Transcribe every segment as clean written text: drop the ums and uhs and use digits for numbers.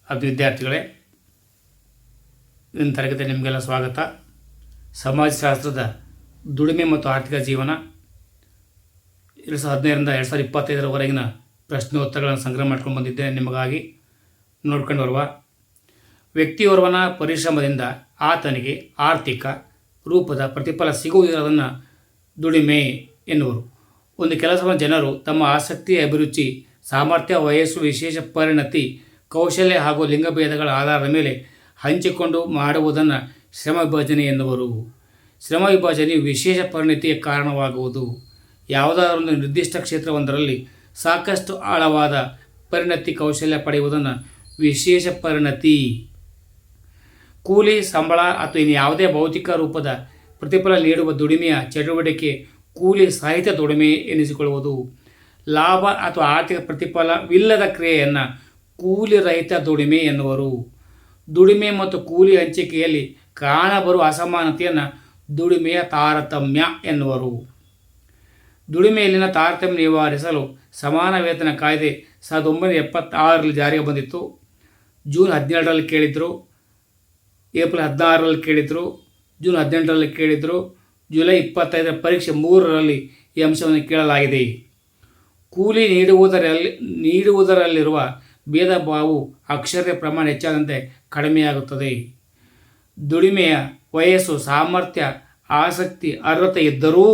ಅದು ವಿದ್ಯಾರ್ಥಿಗಳೇ, ಇಂದಿನ ತರಗತಿ ನಿಮಗೆಲ್ಲ ಸ್ವಾಗತ. ಸಮಾಜಶಾಸ್ತ್ರದ ದುಡಿಮೆ ಮತ್ತು ಆರ್ಥಿಕ ಜೀವನ 2015ರಿಂದ 2025ರವರೆಗಿನ ಪ್ರಶ್ನೋತ್ತರಗಳನ್ನು ಸಂಗ್ರಹ ಮಾಡ್ಕೊಂಡು ಬಂದಿದ್ದೇನೆ. ನಿಮಗಾಗಿ ನೋಡ್ಕೊಂಡು ಬರುವ ವ್ಯಕ್ತಿಯೋರ್ವನ ಪರಿಶ್ರಮದಿಂದ ಆತನಿಗೆ ಆರ್ಥಿಕ ರೂಪದ ಪ್ರತಿಫಲ ಸಿಗುವುದಿರೋದನ್ನು ದುಡಿಮೆ ಎನ್ನುವರು. ಒಂದು ಕೆಲಸವನ್ನು ಜನರು ತಮ್ಮ ಆಸಕ್ತಿ, ಅಭಿರುಚಿ, ಸಾಮರ್ಥ್ಯ, ವಯಸ್ಸು, ವಿಶೇಷ ಪರಿಣತಿ, ಕೌಶಲ್ಯ ಹಾಗೂ ಲಿಂಗಭೇದಗಳ ಆಧಾರದ ಮೇಲೆ ಹಂಚಿಕೊಂಡು ಮಾಡುವುದನ್ನು ಶ್ರಮ ವಿಭಜನೆ ಎನ್ನುವರು. ಶ್ರಮ ವಿಭಜನೆಯು ವಿಶೇಷ ಪರಿಣತಿಯ ಕಾರಣವಾಗುವುದು. ಯಾವುದಾದರೂ ಒಂದು ನಿರ್ದಿಷ್ಟ ಕ್ಷೇತ್ರವೊಂದರಲ್ಲಿ ಸಾಕಷ್ಟು ಆಳವಾದ ಪರಿಣತಿ, ಕೌಶಲ್ಯ ಪಡೆಯುವುದನ್ನು ವಿಶೇಷ ಪರಿಣತಿ. ಕೂಲಿ, ಸಂಬಳ ಅಥವಾ ಇನ್ಯಾವುದೇ ಭೌತಿಕ ರೂಪದ ಪ್ರತಿಫಲ ನೀಡುವ ದುಡಿಮೆಯ ಚಟುವಟಿಕೆ ಕೂಲಿ ಸಹಿತ ದುಡಿಮೆ ಎನಿಸಿಕೊಳ್ಳುವುದು. ಲಾಭ ಅಥವಾ ಆರ್ಥಿಕ ಪ್ರತಿಫಲವಿಲ್ಲದ ಕ್ರಿಯೆಯನ್ನು ಕೂಲಿ ರಹಿತ ದುಡಿಮೆ ಎನ್ನುವರು. ದುಡಿಮೆ ಮತ್ತು ಕೂಲಿ ಹಂಚಿಕೆಯಲ್ಲಿ ಕಾಣಬರುವ ಅಸಮಾನತೆಯನ್ನು ದುಡಿಮೆಯ ತಾರತಮ್ಯ ಎನ್ನುವರು. ದುಡಿಮೆಯಲ್ಲಿನ ತಾರತಮ್ಯ ನಿವಾರಿಸಲು ಸಮಾನ ವೇತನ ಕಾಯ್ದೆ 1976ರಲ್ಲಿ ಜಾರಿಗೆ ಬಂದಿತ್ತು. ಜೂನ್ 17ರಲ್ಲಿ ಕೇಳಿದರು, ಏಪ್ರಿಲ್ 16ರಲ್ಲಿ ಕೇಳಿದರು, ಜೂನ್ 18ರಲ್ಲಿ ಕೇಳಿದರು, ಜುಲೈ 25ರ ಪರೀಕ್ಷೆ 3ರಲ್ಲಿ ಈ ಅಂಶವನ್ನು ಕೇಳಲಾಗಿದೆ. ಕೂಲಿ ನೀಡುವುದರಲ್ಲಿರುವ ಭೇದ ಭಾವವು ಅಕ್ಷರ ಪ್ರಮಾಣ ಹೆಚ್ಚಾದಂತೆ ಕಡಿಮೆಯಾಗುತ್ತದೆ. ದುಡಿಮೆಯ ವಯಸ್ಸು, ಸಾಮರ್ಥ್ಯ, ಆಸಕ್ತಿ, ಅರ್ಹತೆ ಇದ್ದರೂ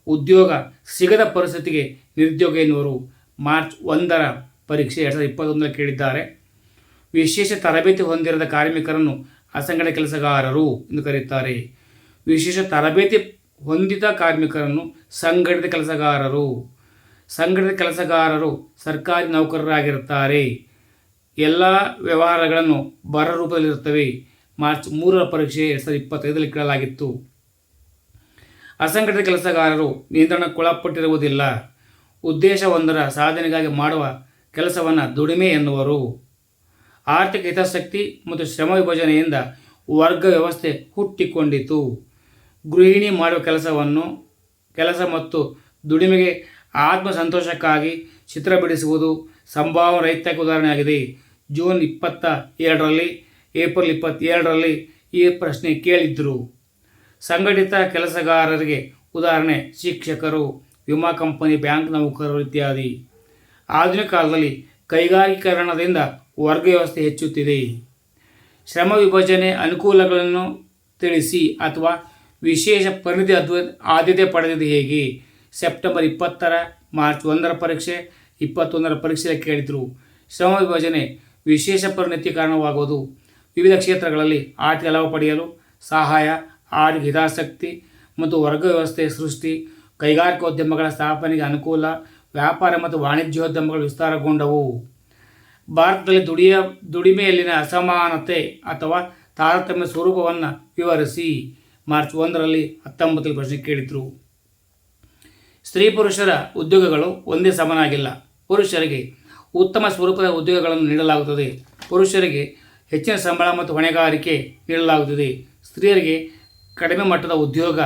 ಉದ್ಯೋಗ ಸಿಗದ ಪರಿಸ್ಥಿತಿಗೆ ನಿರುದ್ಯೋಗ ಎನ್ನುವರು. ಮಾರ್ಚ್ 1ರ ಪರೀಕ್ಷೆ 2021ರಲ್ಲಿ ಕೇಳಿದ್ದಾರೆ. ವಿಶೇಷ ತರಬೇತಿ ಹೊಂದಿರದ ಕಾರ್ಮಿಕರನ್ನು ಅಸಂಘಟಿತ ಕೆಲಸಗಾರರು ಎಂದು ಕರೆಯುತ್ತಾರೆ. ವಿಶೇಷ ತರಬೇತಿ ಹೊಂದಿದ ಕಾರ್ಮಿಕರನ್ನು ಸಂಘಟಿತ ಕೆಲಸಗಾರರು. ಸಂಘಟಿತ ಕೆಲಸಗಾರರು ಸರ್ಕಾರಿ ನೌಕರರಾಗಿರುತ್ತಾರೆ. ಎಲ್ಲ ವ್ಯವಹಾರಗಳನ್ನು ಬರ ರೂಪದಲ್ಲಿರುತ್ತವೆ. ಮಾರ್ಚ್ 3ರ ಪರೀಕ್ಷೆ 2025ರಲ್ಲಿ ಕೇಳಲಾಗಿತ್ತು. ಅಸಂಘಟಿತ ಕೆಲಸಗಾರರು ನಿಯಂತ್ರಣಕ್ಕೊಳಪಟ್ಟಿರುವುದಿಲ್ಲ. ಉದ್ದೇಶವೊಂದರ ಸಾಧನೆಗಾಗಿ ಮಾಡುವ ಕೆಲಸವನ್ನು ದುಡಿಮೆ ಎನ್ನುವರು. ಆರ್ಥಿಕ ಹಿತಾಸಕ್ತಿ ಮತ್ತು ಶ್ರಮ ವಿಭಜನೆಯಿಂದ ವರ್ಗ ವ್ಯವಸ್ಥೆ ಹುಟ್ಟಿಕೊಂಡಿತು. ಗೃಹಿಣಿ ಮಾಡುವ ಕೆಲಸ ಮತ್ತು ದುಡಿಮೆಗೆ ಆತ್ಮಸಂತೋಷಕ್ಕಾಗಿ ಚಿತ್ರ ಬಿಡಿಸುವುದು ಸಂಭಾವನಾ ರಹಿತಕ್ಕೆ ಉದಾಹರಣೆಯಾಗಿದೆ. ಜೂನ್ 22ರಲ್ಲಿ, ಏಪ್ರಿಲ್ 22ರಲ್ಲಿ ಈ ಪ್ರಶ್ನೆ ಕೇಳಿದ್ದರು. ಸಂಘಟಿತ ಕೆಲಸಗಾರರಿಗೆ ಉದಾಹರಣೆ ಶಿಕ್ಷಕರು, ವಿಮಾ ಕಂಪನಿ, ಬ್ಯಾಂಕ್ ನೌಕರರು ಇತ್ಯಾದಿ. ಆಧುನಿಕ ಕಾಲದಲ್ಲಿ ಕೈಗಾರಿಕೀಕರಣದಿಂದ ವರ್ಗ ವ್ಯವಸ್ಥೆ ಹೆಚ್ಚುತ್ತಿದೆ. ಶ್ರಮ ವಿಭಜನೆ ಅನುಕೂಲಗಳನ್ನು ತಿಳಿಸಿ ಅಥವಾ ವಿಶೇಷ ಪರಿಣತಿ ಆದ್ಯತೆ ಪಡೆದಿದೆ ಹೇಗೆ? ಸೆಪ್ಟೆಂಬರ್ 20ರ, ಮಾರ್ಚ್ 1ರ ಪರೀಕ್ಷೆ, 21ರ ಪರೀಕ್ಷೆಯಲ್ಲಿ ಕೇಳಿದರು. ಶ್ರಮ ವಿಭಜನೆ ವಿಶೇಷ ಪರಿಣತಿ ಕಾರಣವಾಗುವುದು. ವಿವಿಧ ಕ್ಷೇತ್ರಗಳಲ್ಲಿ ಆರ್ಥಿಕ ಲಾಭ ಪಡೆಯಲು ಸಹಾಯ, ಆರ್ಥಿಕ ಹಿತಾಸಕ್ತಿ ಮತ್ತು ವರ್ಗ ವ್ಯವಸ್ಥೆ ಸೃಷ್ಟಿ, ಕೈಗಾರಿಕೋದ್ಯಮಗಳ ಸ್ಥಾಪನೆಗೆ ಅನುಕೂಲ, ವ್ಯಾಪಾರ ಮತ್ತು ವಾಣಿಜ್ಯೋದ್ಯಮಗಳು ವಿಸ್ತಾರಗೊಂಡವು. ಭಾರತದಲ್ಲಿ ದುಡಿಮೆಯಲ್ಲಿನ ಅಸಮಾನತೆ ಅಥವಾ ತಾರತಮ್ಯ ಸ್ವರೂಪವನ್ನು ವಿವರಿಸಿ. ಮಾರ್ಚ್ 1ರಲ್ಲಿ 19ರಲ್ಲಿ ಪ್ರಶ್ನೆ ಕೇಳಿದರು. ಸ್ತ್ರೀ ಪುರುಷರ ಉದ್ಯೋಗಗಳು ಒಂದೇ ಸಮನಾಗಿಲ್ಲ. ಪುರುಷರಿಗೆ ಉತ್ತಮ ಸ್ವರೂಪದ ಉದ್ಯೋಗಗಳನ್ನು ನೀಡಲಾಗುತ್ತದೆ. ಪುರುಷರಿಗೆ ಹೆಚ್ಚಿನ ಸಂಬಳ ಮತ್ತು ಹೊಣೆಗಾರಿಕೆ ನೀಡಲಾಗುತ್ತದೆ. ಸ್ತ್ರೀಯರಿಗೆ ಕಡಿಮೆ ಮಟ್ಟದ ಉದ್ಯೋಗ,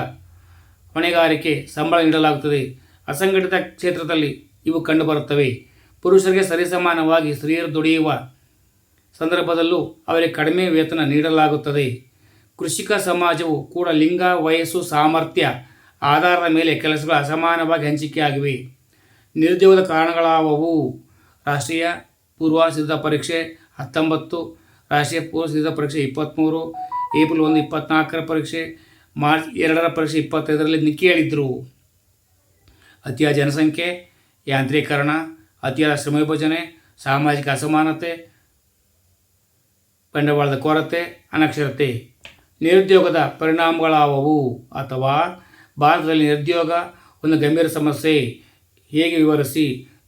ಹೊಣೆಗಾರಿಕೆ, ಸಂಬಳ ನೀಡಲಾಗುತ್ತದೆ. ಅಸಂಘಟಿತ ಕ್ಷೇತ್ರದಲ್ಲಿ ಇವು ಕಂಡುಬರುತ್ತವೆ. ಪುರುಷರಿಗೆ ಸರಿಸಮಾನವಾಗಿ ಸ್ತ್ರೀಯರು ದುಡಿಯುವ ಸಂದರ್ಭದಲ್ಲೂ ಅವರಿಗೆ ಕಡಿಮೆ ವೇತನ ನೀಡಲಾಗುತ್ತದೆ. ಕೃಷಿಕ ಸಮಾಜವು ಕೂಡ ಲಿಂಗ, ವಯಸ್ಸು, ಸಾಮರ್ಥ್ಯ ಆಧಾರದ ಮೇಲೆ ಕೆಲಸಗಳು ಅಸಮಾನವಾಗಿ ಹಂಚಿಕೆಯಾಗಿವೆ. ನಿರುದ್ಯೋಗದ ಕಾರಣಗಳಾವವು? ರಾಷ್ಟ್ರೀಯ ಪೂರ್ವ ಸಿದ್ಧತಾ ಪರೀಕ್ಷೆ 19, ರಾಷ್ಟ್ರೀಯ ಪೂರ್ವ ಸಿದ್ಧತಾ ಪರೀಕ್ಷೆ 23, ಏಪ್ರಿಲ್ 1, 24ರ ಪರೀಕ್ಷೆ, ಮಾರ್ಚ್ 2ರ ಪರೀಕ್ಷೆ 25ರಲ್ಲಿ ಕೇಳಿದ್ರು. ಅತಿಯಾದ ಜನಸಂಖ್ಯೆ, ಯಾಂತ್ರೀಕರಣ, ಅತಿಯಾದ ಶ್ರಮ ವಿಭಜನೆ, ಸಾಮಾಜಿಕ ಅಸಮಾನತೆ, ಬಂಡವಾಳದ ಕೊರತೆ, ಅನಕ್ಷರತೆ. ನಿರುದ್ಯೋಗದ ಪರಿಣಾಮಗಳಾವವು? ಅಥವಾ ಭಾರತದಲ್ಲಿ ನಿರುದ್ಯೋಗ ಒಂದು ಗಂಭೀರ ಸಮಸ್ಯೆ, ಹೇಗೆ ವಿವರಿಸಿ?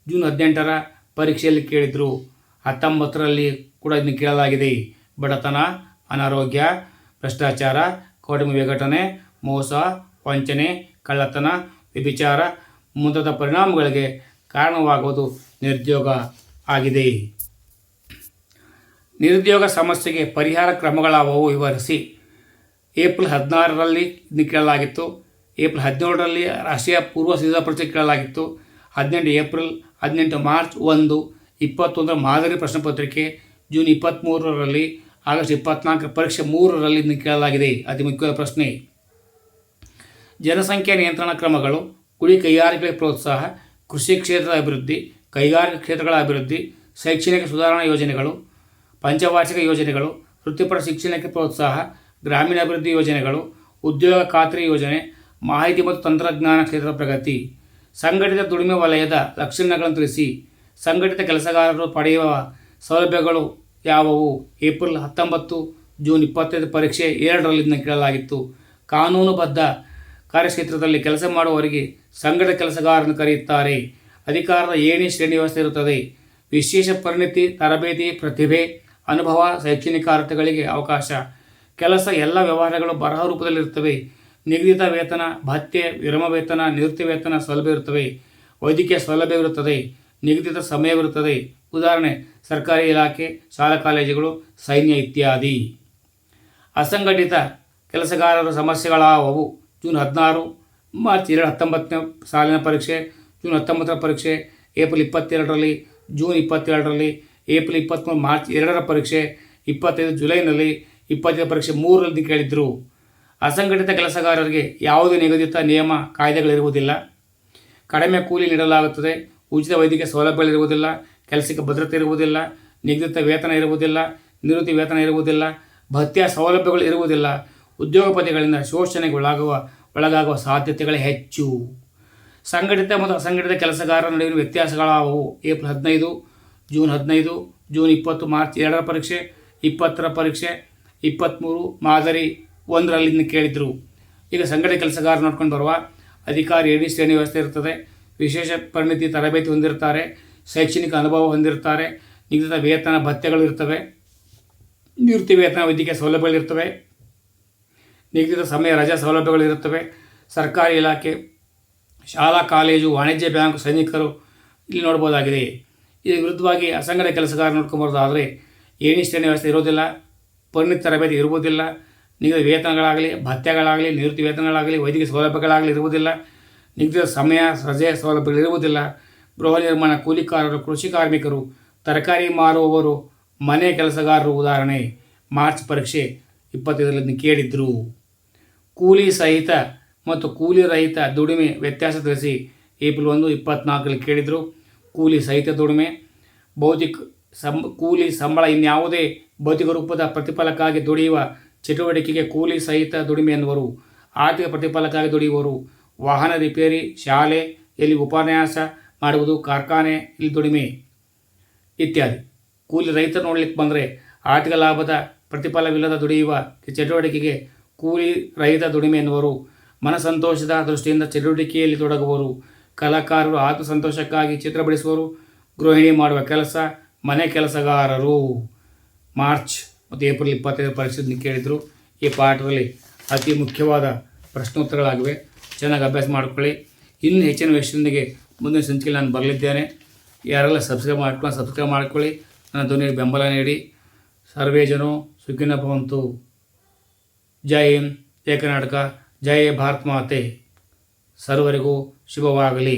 ಜೂನ್ 18ರ ಪರೀಕ್ಷೆಯಲ್ಲಿ ಕೇಳಿದರು. 19ರಲ್ಲಿ ಕೂಡ ಇದನ್ನು ಕೇಳಲಾಗಿದೆ. ಬಡತನ, ಅನಾರೋಗ್ಯ, ಭ್ರಷ್ಟಾಚಾರ, ಕೌಟುಂಬಿಕ ವಿಘಟನೆ, ಮೋಸ, ವಂಚನೆ, ಕಳ್ಳತನ, ವ್ಯಭಿಚಾರ ಮುಂತಾದ ಪರಿಣಾಮಗಳಿಗೆ ಕಾರಣವಾಗುವುದು ನಿರುದ್ಯೋಗ ಆಗಿದೆ. ನಿರುದ್ಯೋಗ ಸಮಸ್ಯೆಗೆ ಪರಿಹಾರ ಕ್ರಮಗಳಾವವು? ವಿವರಿಸಿ. ಏಪ್ರಿಲ್ 16ರಲ್ಲಿ ಇದನ್ನು ಕೇಳಲಾಗಿತ್ತು. ಏಪ್ರಿಲ್ 17ರಲ್ಲಿ ರಾಷ್ಟ್ರೀಯ ಪೂರ್ವ ಸಿದ್ಧತಾ ಪರೀಕ್ಷೆ ಕೇಳಲಾಗಿತ್ತು. 18 ಏಪ್ರಿಲ್, 18 ಮಾರ್ಚ್ 1, 21ರ ಮಾದರಿ ಪ್ರಶ್ನೆ ಪತ್ರಿಕೆ, ಜೂನ್ 23ರಲ್ಲಿ, ಆಗಸ್ಟ್ 24 ಪರೀಕ್ಷೆ 3ರಲ್ಲಿ ಕೇಳಲಾಗಿದೆ. ಅತಿ ಮುಖ್ಯವಾದ ಪ್ರಶ್ನೆ. ಜನಸಂಖ್ಯಾ ನಿಯಂತ್ರಣ ಕ್ರಮಗಳು, ಗುಡಿ ಕೈಗಾರಿಕೆಗಳಿಗೆ ಪ್ರೋತ್ಸಾಹ, ಕೃಷಿ ಕ್ಷೇತ್ರದ ಅಭಿವೃದ್ಧಿ, ಕೈಗಾರಿಕಾ ಕ್ಷೇತ್ರಗಳ ಅಭಿವೃದ್ಧಿ, ಶೈಕ್ಷಣಿಕ ಸುಧಾರಣಾ ಯೋಜನೆಗಳು, ಪಂಚವಾರ್ಷಿಕ ಯೋಜನೆಗಳು, ವೃತ್ತಿಪರ ಶಿಕ್ಷಣಕ್ಕೆ ಪ್ರೋತ್ಸಾಹ, ಗ್ರಾಮೀಣ ಅಭಿವೃದ್ಧಿ ಯೋಜನೆಗಳು, ಉದ್ಯೋಗ ಖಾತ್ರಿ ಯೋಜನೆ, ಮಾಹಿತಿ ಮತ್ತು ತಂತ್ರಜ್ಞಾನ ಕ್ಷೇತ್ರದ ಪ್ರಗತಿ. ಸಂಘಟಿತ ದುಡಿಮೆ ವಲಯದ ಲಕ್ಷಣಗಳನ್ನು ತಿಳಿಸಿ. ಸಂಘಟಿತ ಕೆಲಸಗಾರರು ಪಡೆಯುವ ಸೌಲಭ್ಯಗಳು ಯಾವುವು? ಏಪ್ರಿಲ್ 19, ಜೂನ್ 25 ಪರೀಕ್ಷೆ 2ರಲ್ಲಿ ಕೇಳಲಾಗಿತ್ತು. ಕಾನೂನುಬದ್ಧ ಕಾರ್ಯಕ್ಷೇತ್ರದಲ್ಲಿ ಕೆಲಸ ಮಾಡುವವರಿಗೆ ಸಂಘಟಿತ ಕೆಲಸಗಾರರನ್ನು ಕರೆಯುತ್ತಾರೆ. ಅಧಿಕಾರದ ಏಣಿ ಶ್ರೇಣಿ ವ್ಯವಸ್ಥೆ ಇರುತ್ತದೆ. ವಿಶೇಷ ಪರಿಣಿತಿ, ತರಬೇತಿ, ಪ್ರತಿಭೆ, ಅನುಭವ, ಶೈಕ್ಷಣಿಕ ಅರ್ಹತೆಗಳಿಗೆ ಅವಕಾಶ. ಕೆಲಸ ಎಲ್ಲ ವ್ಯವಹಾರಗಳು ಬರಹ ರೂಪದಲ್ಲಿರುತ್ತವೆ. ನಿಗದಿತ ವೇತನ, ಭತ್ಯೆ, ವಿರಮ ವೇತನ, ನಿವೃತ್ತಿ ವೇತನ ಸೌಲಭ್ಯ ಇರುತ್ತವೆ. ವೈದ್ಯಕೀಯ ಸೌಲಭ್ಯವಿರುತ್ತದೆ. ನಿಗದಿತ ಸಮಯವಿರುತ್ತದೆ. ಉದಾಹರಣೆ ಸರ್ಕಾರಿ ಇಲಾಖೆ, ಶಾಲಾ ಕಾಲೇಜುಗಳು, ಸೈನ್ಯ ಇತ್ಯಾದಿ. ಅಸಂಘಟಿತ ಕೆಲಸಗಾರರ ಸಮಸ್ಯೆಗಳಾವವು? ಜೂನ್ 16, ಮಾರ್ಚ್ 19ನೇ ಸಾಲಿನ ಪರೀಕ್ಷೆ, ಜೂನ್ 19ರ ಪರೀಕ್ಷೆ, ಏಪ್ರಿಲ್ 22ರಲ್ಲಿ, ಜೂನ್ 22ರಲ್ಲಿ, ಏಪ್ರಿಲ್ 23, ಮಾರ್ಚ್ 2ರ ಪರೀಕ್ಷೆ, 25 ಜುಲೈನಲ್ಲಿ, 25 ಪರೀಕ್ಷೆ 3ರಲ್ಲಿ ಕೇಳಿದ್ರು. ಅಸಂಘಟಿತ ಕೆಲಸಗಾರರಿಗೆ ಯಾವುದೇ ನಿಗದಿತ ನಿಯಮ ಕಾಯ್ದೆಗಳಿರುವುದಿಲ್ಲ. ಕಡಿಮೆ ಕೂಲಿ ನೀಡಲಾಗುತ್ತದೆ. ಉಚಿತ ವೈದ್ಯಕೀಯ ಸೌಲಭ್ಯಗಳಿರುವುದಿಲ್ಲ. ಕೆಲಸಕ್ಕೆ ಭದ್ರತೆ ಇರುವುದಿಲ್ಲ. ನಿಗದಿತ ವೇತನ ಇರುವುದಿಲ್ಲ. ನಿವೃತ್ತಿ ವೇತನ ಇರುವುದಿಲ್ಲ. ಭತ್ಯೆ ಸೌಲಭ್ಯಗಳು ಇರುವುದಿಲ್ಲ. ಉದ್ಯೋಗಪತಿಗಳಿಂದ ಶೋಷಣೆಗೆ ಒಳಗಾಗುವ ಸಾಧ್ಯತೆಗಳೇ ಹೆಚ್ಚು. ಸಂಘಟಿತ ಮತ್ತು ಅಸಂಘಟಿತ ಕೆಲಸಗಾರರ ನಡುವಿನ ವ್ಯತ್ಯಾಸಗಳಾವವು? ಏಪ್ರಿಲ್ 15, ಜೂನ್ 15, ಜೂನ್ 20, ಮಾರ್ಚ್ 2ರ ಪರೀಕ್ಷೆ, 20ರ ಪರೀಕ್ಷೆ, 23 ಮಾದರಿ 1ರಲ್ಲಿ ಕೇಳಿದರು. ಈಗ ಸಂಘಟಿತ ಕೆಲಸಗಾರ ನೋಡ್ಕೊಂಡು ಬರುವ. ಅಧಿಕಾರಿ ಏಣಿ ಶ್ರೇಣಿ ವ್ಯವಸ್ಥೆ ಇರುತ್ತದೆ. ವಿಶೇಷ ಪರಿಣಿತಿ, ತರಬೇತಿ ಹೊಂದಿರುತ್ತಾರೆ. ಶೈಕ್ಷಣಿಕ ಅನುಭವ ಹೊಂದಿರುತ್ತಾರೆ. ನಿಗದಿತ ವೇತನ, ಭತ್ಯೆಗಳು ಇರ್ತವೆ. ನಿವೃತ್ತಿ ವೇತನ, ವೈದ್ಯಕೀಯ ಸೌಲಭ್ಯಗಳಿರ್ತವೆ. ನಿಗದಿತ ಸಮಯ ರಜಾ ಸೌಲಭ್ಯಗಳಿರುತ್ತವೆ. ಸರ್ಕಾರಿ ಇಲಾಖೆ, ಶಾಲಾ ಕಾಲೇಜು, ವಾಣಿಜ್ಯ ಬ್ಯಾಂಕ್, ಸೈನಿಕರು ಇಲ್ಲಿ ನೋಡ್ಬೋದಾಗಿದೆ. ಇದರ ವಿರುದ್ಧವಾಗಿ ಅಸಂಘಟಿತ ಕೆಲಸಗಾರ ನೋಡ್ಕೊಂಬರೋದಾದರೆ ಏಣಿ ಶ್ರೇಣಿ ವ್ಯವಸ್ಥೆ ಇರೋದಿಲ್ಲ. ಪರಿಣಿತಿ ತರಬೇತಿ ಇರುವುದಿಲ್ಲ. ನಿಗದಿತ ವೇತನಗಳಾಗಲಿ, ಭತ್ಯೆಗಳಾಗಲಿ, ನಿವೃತ್ತಿ ವೇತನಗಳಾಗಲಿ, ವೈದ್ಯಕೀಯ ಸೌಲಭ್ಯಗಳಾಗಲಿ ಇರುವುದಿಲ್ಲ. ನಿಗದಿತ ಸಮಯ ರಜೆ ಸೌಲಭ್ಯಗಳಿರುವುದಿಲ್ಲ. ಗೃಹ ನಿರ್ಮಾಣ ಕೂಲಿಕಾರರು, ಕೃಷಿ ಕಾರ್ಮಿಕರು, ತರಕಾರಿ ಮಾರುವವರು, ಮನೆ ಕೆಲಸಗಾರರು ಉದಾಹರಣೆ. ಮಾರ್ಚ್ ಪರೀಕ್ಷೆ 25ರಲ್ಲಿ ಕೇಳಿದ್ರು. ಕೂಲಿ ಸಹಿತ ಮತ್ತು ಕೂಲಿ ರಹಿತ ದುಡಿಮೆ ವ್ಯತ್ಯಾಸ ತಿಳಿಸಿ. ಏಪ್ರಿಲ್ 1, 24ರಲ್ಲಿ ಕೇಳಿದರು. ಕೂಲಿ ಸಹಿತ ದುಡಿಮೆ, ಕೂಲಿ ಸಂಬಳ ಇನ್ಯಾವುದೇ ಭೌತಿಕ ರೂಪದ ಪ್ರತಿಫಲಕ್ಕಾಗಿ ದುಡಿಯುವ ಚಟುವಟಿಕೆಗೆ ಕೂಲಿ ಸಹಿತ ದುಡಿಮೆ ಎನ್ನುವರು. ಆರ್ಥಿಕ ಪ್ರತಿಫಲಕ್ಕಾಗಿ ದುಡಿಯುವರು. ವಾಹನ ರಿಪೇರಿ, ಶಾಲೆ, ಎಲ್ಲಿ ಉಪನ್ಯಾಸ ಮಾಡುವುದು, ಕಾರ್ಖಾನೆ, ಇಲ್ಲಿ ದುಡಿಮೆ ಇತ್ಯಾದಿ. ಕೂಲಿ ರೈತ ನೋಡ್ಲಿಕ್ಕೆ ಬಂದರೆ ಆರ್ಥಿಕ ಲಾಭದ ಪ್ರತಿಫಲವಿಲ್ಲದ ದುಡಿಯುವ ಚಟುವಟಿಕೆಗೆ ಕೂಲಿ ರಹಿತ ದುಡಿಮೆ ಎನ್ನುವರು. ಮನಸಂತೋಷದ ದೃಷ್ಟಿಯಿಂದ ಚಟುವಟಿಕೆಯಲ್ಲಿ ತೊಡಗುವರು. ಕಲಾಕಾರರು ಆತ್ಮಸಂತೋಷಕ್ಕಾಗಿ ಚಿತ್ರ ಬಿಡಿಸುವರು. ಗೃಹಿಣಿ ಮಾಡುವ ಕೆಲಸ, ಮನೆ ಕೆಲಸಗಾರರು. ಮಾರ್ಚ್ ಮತ್ತು ಏಪ್ರಿಲ್ 25 ಪರೀಕ್ಷೆ ಕೇಳಿದರು. ಈ ಪಾಠದಲ್ಲಿ ಅತಿ ಮುಖ್ಯವಾದ ಪ್ರಶ್ನೋತ್ತರಗಳಾಗಿವೆ. ಚೆನ್ನಾಗಿ ಅಭ್ಯಾಸ ಮಾಡಿಕೊಳ್ಳಿ. ಇನ್ನೂ ಹೆಚ್ಚಿನ ವಿಷಯದೊಂದಿಗೆ ಮುಂದಿನ ಸಂಚಿಕೆಯಲ್ಲಿ ನಾನು ಬರಲಿದ್ದೇನೆ. ಯಾರೆಲ್ಲ ಸಬ್ಸ್ಕ್ರೈಬ್ ಮಾಡಿಕೊಳ್ಳಿ. ನನ್ನ ಧ್ವನಿಗೆ ಬೆಂಬಲ ನೀಡಿ. ಸರ್ವೇ ಜನೋ ಸುಖಿನೋ ಭವಂತು. ಜೈ ಹಿಂದ್, ಜೈ ಕರ್ನಾಟಕ, ಜೈ ಭಾರತ್ ಮಾತೆ. ಸರ್ವರಿಗೂ ಶುಭವಾಗಲಿ.